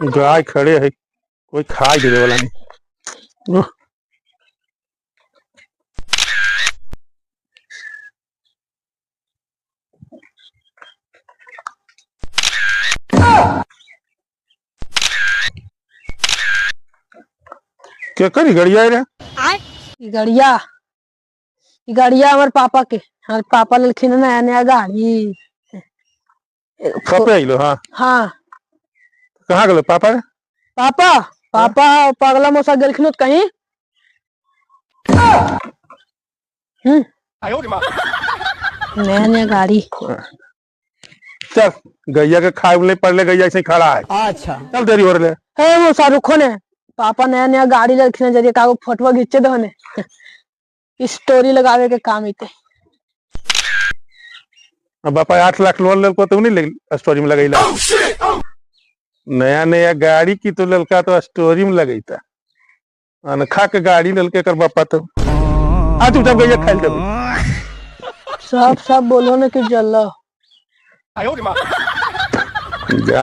गाय खड़े है, कोई खाई देवे वाला नहीं। क्या करी गड़िया रे? गड़िया गड़िया हमारे पापा के, हमारे पापा लखीन नया नया गाड़ी। कब आइलो? हाँ, हाँ कहाँ गलो पापा? पापा पापा पगला मोसा गेलखिन कहीं। नया नया गाड़ी। चल, गैया के खाए नहीं पड़ले, गैया ऐसे ही खड़ा है। अच्छा चल, देरी हो रहे। है वो शाहरुखो ने पापा नया नया गाड़ी लखीन जरिए का फोटो खींचे दो ने स्टोरी लगावे के काम इते। बापा 8 लाख लोन ललको तो नहीं स्टोरी में लगेला। नया नया गाड़ी की तो ललका तो स्टोरी में लगेता। अनखा के गाड़ी ललके कर बापा तो आ तू जब गैया खाइल सब बोलो ने कि जल्ला।